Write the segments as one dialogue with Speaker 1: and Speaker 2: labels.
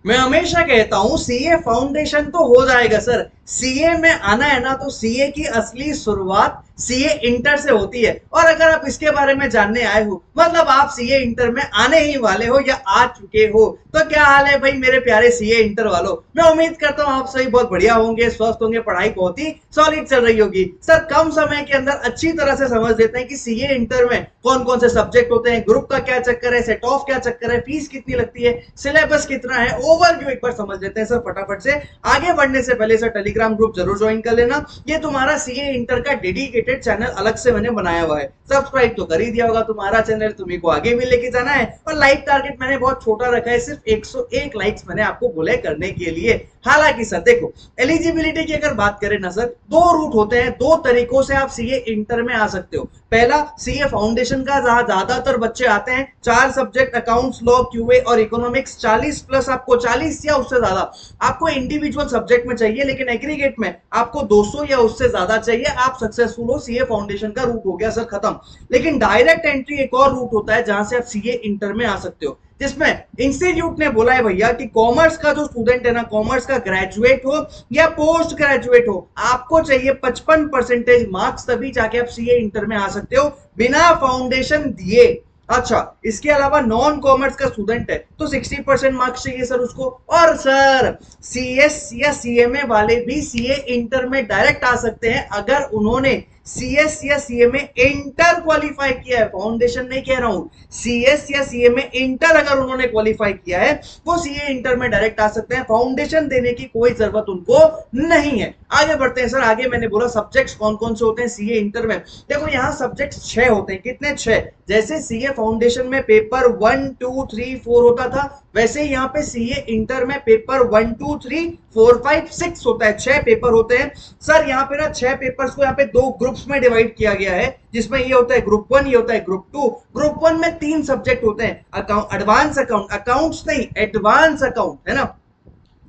Speaker 1: मैं हमेशा कहता हूं सीए फाउंडेशन तो हो जाएगा सर। सीए में आना है ना, तो सीए की असली शुरुआत सीए इंटर से होती है। और अगर आप इसके बारे में जानने आए हो, मतलब आप सीए इंटर में आने ही वाले हो या आ चुके हो, तो क्या हाल है भाई मेरे प्यारे सीए इंटर वालों। मैं उम्मीद करता हूं आप सभी बहुत बढ़िया होंगे, स्वस्थ होंगे, पढ़ाई बहुत ही सॉलिड चल रही होगी। सर कम समय के अंदर अच्छी तरह से समझ लेते हैं कि सीए इंटर में कौन कौन से सब्जेक्ट होते हैं, ग्रुप का क्या चक्कर है, सेट ऑफ क्या चक्कर है, फीस कितनी लगती है, सिलेबस कितना है, ओवरव्यू एक बार समझ लेते हैं सर फटाफट से। आगे बढ़ने से पहले सर टेलीग्राम ग्रुप जरूर ज्वाइन कर लेना। ये तुम्हारा सीए इंटर का डेडिकेटेड चैनल अलग से मैंने बनाया हुआ है। सब्सक्राइब तो कर ही दिया होगा, तुम्हारा चैनल तुम्ही को आगे भी लेके जाना है। और लाइक टारगेट मैंने बहुत छोटा रखा है, सिर्फ 101 लाइक्स मैंने आपको बोले करने के लिए। हालांकि सर देखो, एलिजिबिलिटी की अगर बात करें ना सर, दो रूट होते हैं, दो तरीकों से आप सीए इंटर में आ सकते हो। पहला सीए फाउंडेशन का, जहां ज्यादातर बच्चे आते हैं, 4 सब्जेक्ट अकाउंट्स, लॉ, क्यूए और इकोनॉमिक्स, 40 प्लस आपको, 40 या उससे ज्यादा आपको इंडिविजुअल सब्जेक्ट में चाहिए, लेकिन एग्रीगेट में आपको 200 या उससे ज्यादा चाहिए, आप सक्सेसफुल हो, सीए फाउंडेशन का रूट हो गया सर खत्म। लेकिन डायरेक्ट एंट्री एक और रूट होता है जहां से आप सीए इंटर में आ सकते हो, जिसमें इंस्टीट्यूट ने बोला है भैया कि कॉमर्स का जो स्टूडेंट है ना, कॉमर्स का ग्रेजुएट हो या पोस्ट ग्रेजुएट हो, आपको चाहिए 55% मार्क्स, तभी जाके आप सीए इंटर में आ सकते हो बिना फाउंडेशन दिए। अच्छा, इसके अलावा नॉन कॉमर्स का स्टूडेंट है तो 60% मार्क्स चाहिए सर उसको। और सर सीएस या सीएमए वाले भी सीए इंटर में डायरेक्ट आ सकते हैं अगर उन्होंने सीएस या सीए में इंटर क्वालिफाई किया है, फाउंडेशन नहीं कह रहा हूं। सीएस या सीए में इंटर अगर उन्होंने क्वालिफाई किया है, वो सीए इंटर में डायरेक्ट आ सकते हैं, फाउंडेशन देने की कोई जरूरत उनको नहीं है। आगे बढ़ते हैं सर। आगे मैंने बोला सब्जेक्ट्स कौन कौन से होते हैं सीए इंटर में। देखो यहाँ सब्जेक्ट्स 6 होते हैं। कितने? 6। जैसे सीए फाउंडेशन में पेपर 1 2 3 4 होता था, वैसे ही यहाँ पे सीए इंटर में पेपर 1 2 3 4 5 6 होता है। 6 पेपर होते हैं सर। यहाँ पे ना 6 पेपर्स को यहाँ पे 2 ग्रुप्स में डिवाइड किया गया है, जिसमें ये होता है ग्रुप 1, ये होता है ग्रुप 2। ग्रुप 1 में 3 सब्जेक्ट होते हैं, अकाउंट, एडवांस अकाउंट, अकाउंट्स नहीं, एडवांस अकाउंट है ना।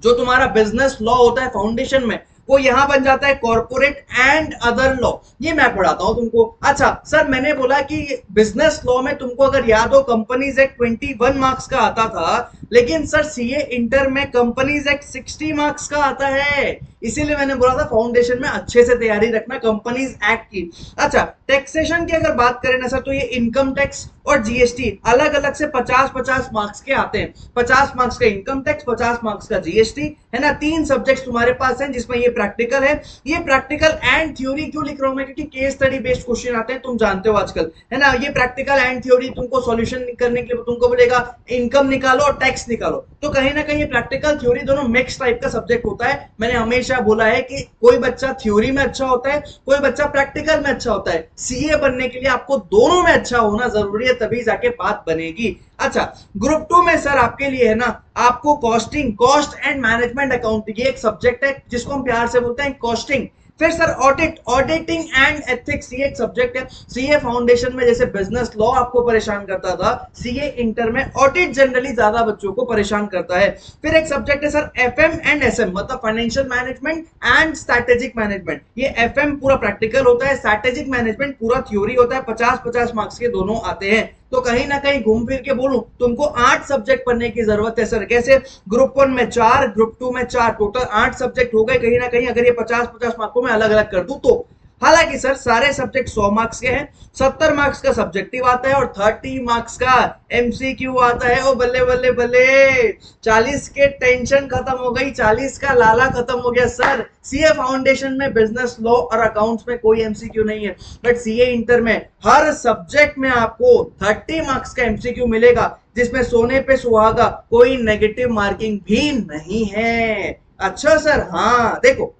Speaker 1: जो तुम्हारा बिजनेस लॉ होता है फाउंडेशन में, वो यहां बन जाता है कॉर्पोरेट एंड अदर लॉ। ये मैं पढ़ाता हूं तुमको। अच्छा सर, मैंने बोला कि बिजनेस लॉ में तुमको अगर याद हो कंपनीज एक्ट 21 मार्क्स का आता था, लेकिन सर सीए इंटर में कंपनीज एक्ट 60 मार्क्स का आता है। इसीलिए मैंने बोला था फाउंडेशन में अच्छे से तैयारी रखना कंपनीज एक्ट की। अच्छा, टैक्सेशन की अगर बात करें ना सर, तो ये इनकम टैक्स और जीएसटी अलग अलग से 50-50 मार्क्स के आते हैं। 50 मार्क्स का इनकम टैक्स, 50 मार्क्स का जीएसटी, है ना। 3 सब्जेक्ट्स तुम्हारे पास हैं, जिसमें ये प्रैक्टिकल है। ये प्रैक्टिकल एंड थ्योरी क्यों लिख रहा हूं मैं, क्योंकि केस स्टडी बेस्ड क्वेश्चन आते हैं, तुम जानते हो आजकल, है ना। ये प्रैक्टिकल एंड थ्योरी तुमको सॉल्यूशन करने के लिए तुमको बोलेगा इनकम निकालो और टैक्स निकालो, तो कहीं ना कहीं ये प्रैक्टिकल थ्योरी दोनों मिक्स टाइप का सब्जेक्ट होता है। मैंने हमेशा बोला है कि कोई बच्चा थ्योरी में अच्छा होता है, कोई बच्चा प्रैक्टिकल में अच्छा होता है। सीए बनने के लिए आपको दोनों में अच्छा होना जरूरी है, तभी जाके बात बनेगी। अच्छा, ग्रुप 2 में सर आपके लिए है ना, आपको costing, cost and management accounting, ये एक सब्जेक्ट है जिसको हम प्यार से बोलते हैं कॉस्टिंग। फिर sir audit, auditing and ethics, ये एक सब्जेक्ट है। सीए फाउंडेशन में जैसे बिजनेस लॉ आपको परेशान करता था, सीए इंटर में ऑडिट जनरली ज्यादा बच्चों को परेशान करता है। फिर एक सब्जेक्ट है सर एफएम एंड एसएम, मतलब financial management and strategic management. ये एफएम पूरा प्रैक्टिकल होता है, स्ट्रेटेजिक मैनेजमेंट पूरा थ्योरी होता है। 50-50 मार्क्स के दोनों आते हैं। तो कहीं ना कहीं घूम फिर के बोलूं, तुमको 8 सब्जेक्ट पढ़ने की जरूरत है सर। कैसे? ग्रुप 1 में 4, ग्रुप 2 में 4, टोटल 8 सब्जेक्ट हो गए कहीं ना कहीं, अगर ये 50-50 मार्कों में अलग अलग कर दूं तो। हालांकि सर सारे सब्जेक्ट 100 मार्क्स के हैं। 70 मार्क्स का सब्जेक्टिव आता है और 30 मार्क्स का एमसीक्यू आता है। ओ बल्ले बल्ले बल्ले, 40 के टेंशन खत्म हो गई, 40 का लाला खत्म हो गया सर। सीए फाउंडेशन में बिजनेस लॉ और अकाउंट्स में कोई एमसीक्यू नहीं है, बट सीए इंटर में हर सब्जेक्ट में आपको 30 मार्क्स का एमसीक्यू मिलेगा, जिसमें सोने पे सुहागा, कोई नेगेटिव मार्किंग भी नहीं है। अच्छा सर, हाँ देखो,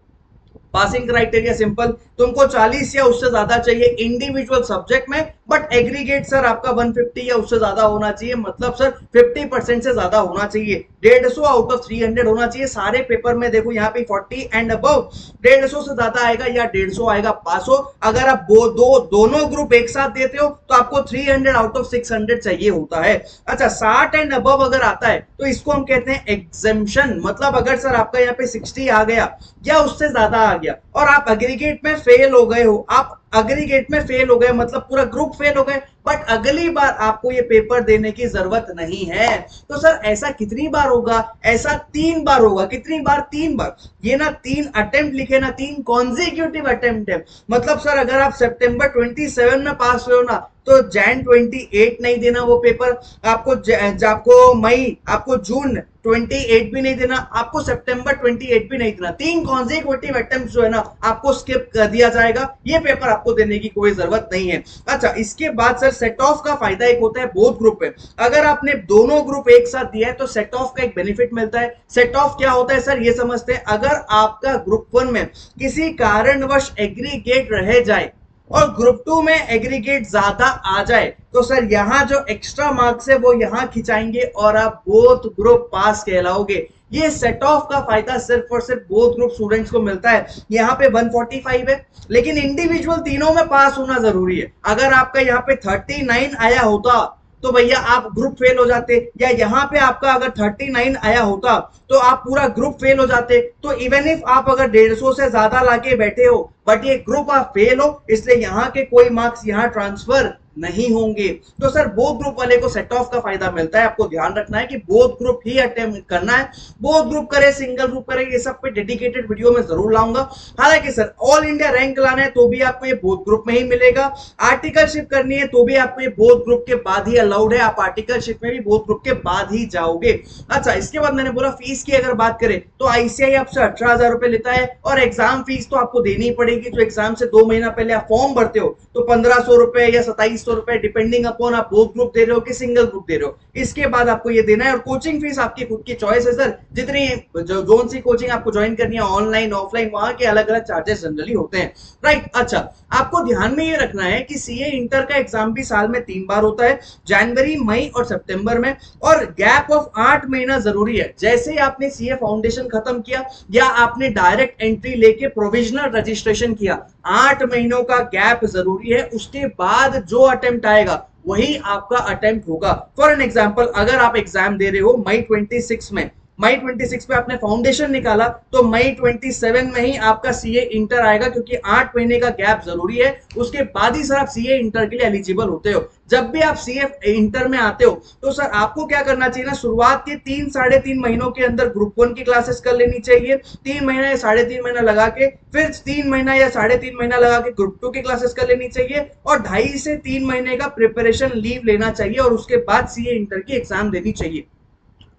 Speaker 1: पासिंग क्राइटेरिया सिंपल, तुमको 40 या उससे ज्यादा चाहिए इंडिविजुअल सब्जेक्ट में, बट एग्रीगेट सर आपका 150 या उससे ज्यादा होना चाहिए, मतलब सर 50% से ज्यादा होना चाहिए। 150 आउट ऑफ 300 होना चाहिए सारे पेपर में। देखो यहाँ पे 40 एंड अबव, 150 से ज्यादा आएगा या 150 आएगा, पास हो। अगर आप दोनों ग्रुप एक साथ देते हो तो आपको 300 आउट ऑफ 600 चाहिए होता है। अच्छा, 60 एंड अबव अगर आता है तो इसको हम कहते हैं एग्जेम्पशन, मतलब अगर सर आपका यहाँ पे 60 आ गया या उससे ज्यादा आ गया और आप एग्रीगेट में फेल हो गए हो, आप एग्रीगेट में फेल हो गए, मतलब पूरा ग्रुप फेल हो गए, बट अगली बार आपको ये पेपर देने की जरूरत नहीं है। तो सर ऐसा कितनी बार होगा? ऐसा 3 बार होगा। कितनी बार? 3 बार। ये ना 3 अटेम्प्ट लिखे ना, 3 कॉन्जिक्यूटिव अटेम्प्ट है। मतलब सर अगर आप सितंबर 27 में पास हुए हो ना, तो जैन 28 नहीं देना वो पेपर, आपको मई, आपको जून 28 भी नहीं देना, आपको सितंबर 28 भी नहीं देना। 3 कॉन्जिक्यूटिव अटेम्प्ट जो है ना आपको स्किप कर दिया जाएगा। ये पेपर आपको देने की कोई जरूरत नहीं है। अच्छा, इसके बाद सर सेट ऑफ का फायदा एक होता है बोथ ग्रुप में। अगर आपने दोनों ग्रुप एक साथ दिया है तो सेट ऑफ का एक बेनिफिट मिलता है। सेट ऑफ क्या होता है सर, ये समझते हैं। अगर आपका ग्रुप 1 में किसी कारणवश एग्रीगेट रह जाए और ग्रुप 2 में एग्रीगेट ज्यादा आ जाए, तो सर यहां जो एक्स्ट्रा मार्क्स है वो यहां खिंचाएंगे और आप बोथ ग्रुप पास कहलाओगे। ये सेट ऑफ का फायदा सिर्फ और सिर्फ बोथ ग्रुप स्टूडेंट्स को मिलता है। यहाँ पे 145 है, लेकिन इंडिविजुअल तीनों में पास होना जरूरी है। अगर आपका यहाँ पे 39 आया होता तो भैया आप ग्रुप फेल हो जाते, या यहाँ पे आपका अगर 39 आया होता तो आप पूरा ग्रुप फेल हो जाते। तो इवन इफ आप अगर 150 से ज्यादा लाके बैठे हो, बट ये ग्रुप आप फेल हो, इसलिए यहाँ के कोई मार्क्स यहाँ ट्रांसफर नहीं होंगे। तो सर बोथ ग्रुप वाले को सेट ऑफ का फायदा मिलता है। आपको ध्यान रखना है कि बोथ ग्रुप ही अटेम्प्ट करना है। बोथ ग्रुप करे, सिंगल ग्रुप करे, ये सब पे डेडिकेटेड वीडियो में जरूर लाऊंगा। हालांकि सर ऑल इंडिया रैंक लाना है तो भी आपको ये बोथ ग्रुप में ही मिलेगा। आर्टिकलशिप करनी है तो भी आपको ये बोथ ग्रुप के बाद ही अलाउड है। आप आर्टिकलशिप में भी बोथ ग्रुप के बाद ही जाओगे। अच्छा, इसके बाद मैंने बोला फीस की अगर बात करें तो आईसीआई आपसे 18,000 रुपए लेता है, और एग्जाम फीस तो आपको देनी पड़ेगी। जो एग्जाम से 2 महीना पहले आप फॉर्म भरते हो तो 1500 रुपए या 2700 रुपए, डिपेंडिंग अपॉन आप बोथ ग्रुप दे रहे हो कि सिंगल ग्रुप दे रहे हो। इसके बाद आपको ये देना है। और कोचिंग फीस आपकी खुद की चॉइस है सर, जितनी जोन सी कोचिंग आपको ज्वाइन करनी है, ऑनलाइन ऑफलाइन, वहां के अलग अलग चार्जेस जनरली होते हैं। राइट। अच्छा, आपको ध्यान में ये रखना है कि सीए इंटर का एग्जाम भी साल में 3 बार होता है, जनवरी, मई और सितंबर में, और गैप ऑफ 8 महीना जरूरी है। जैसे ही आपने सीए फाउंडेशन खत्म किया या आपने डायरेक्ट एंट्री लेके प्रोविजनल रजिस्ट्रेशन किया, 8 महीनों का गैप जरूरी है। उसके बाद जो अटेम्प्ट आएगा वही आपका अटेम्प्ट होगा। फॉर एन एग्जांपल, अगर आप एग्जाम दे रहे हो मई 26 में, मई 26 पे आपने फाउंडेशन निकाला, तो मई 27 में ही आपका सीए इंटर आएगा, क्योंकि 8 महीने का गैप जरूरी है। उसके बाद ही सर आप सीए इंटर के लिए एलिजिबल होते हो। जब भी आप सीए इंटर में आते हो तो सर आपको क्या करना चाहिए ना, शुरुआत के 3 साढ़े 3 महीनों के अंदर ग्रुप 1 की क्लासेस कर लेनी चाहिए। 3 महीना या साढ़े 3 महीना लगा के, फिर 3 महीना या साढ़े 3 महीना लगा के ग्रुप 2 की क्लासेस कर लेनी चाहिए, और 2.5 से 3 महीने का प्रिपरेशन लीव लेना चाहिए, और उसके बाद सीए इंटर की एग्जाम देनी चाहिए।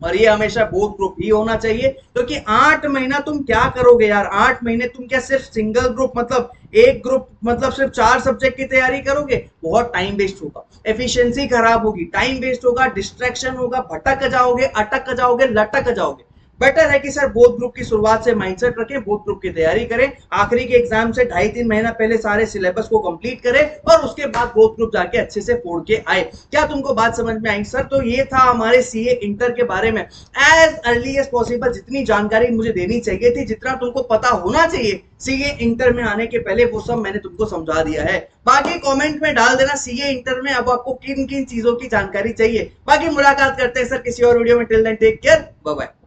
Speaker 1: और ये हमेशा बोथ ग्रुप ही होना चाहिए, क्योंकि 8 महीना तुम क्या करोगे यार? 8 महीने तुम क्या सिर्फ सिंगल ग्रुप, मतलब एक ग्रुप, मतलब सिर्फ 4 सब्जेक्ट की तैयारी करोगे? बहुत टाइम वेस्ट होगा, एफिशिएंसी खराब होगी, टाइम वेस्ट होगा, डिस्ट्रैक्शन होगा, भटक जाओगे, अटक जाओगे, लटक जाओगे। बेटर है कि सर बोथ ग्रुप की शुरुआत से माइंडसेट रखें, बोथ ग्रुप की तैयारी करें, आखिरी के एग्जाम से 2.5-3 महीना पहले सारे सिलेबस को कंप्लीट करें, और उसके बाद बोथ ग्रुप जाके अच्छे से फोड़ के आए। क्या तुमको बात समझ में आई सर? तो ये था हमारे सीए इंटर के बारे में। एज अर्ली एज पॉसिबल जितनी जानकारी मुझे देनी चाहिए थी, जितना तुमको पता होना चाहिए सीए इंटर में आने के पहले, वो सब मैंने तुमको समझा दिया है। बाकी कमेंट में डाल देना सीए इंटर में अब आपको किन किन चीजों की जानकारी चाहिए। बाकी मुलाकात करते हैं सर किसी और वीडियो में। Till then take care, bye bye.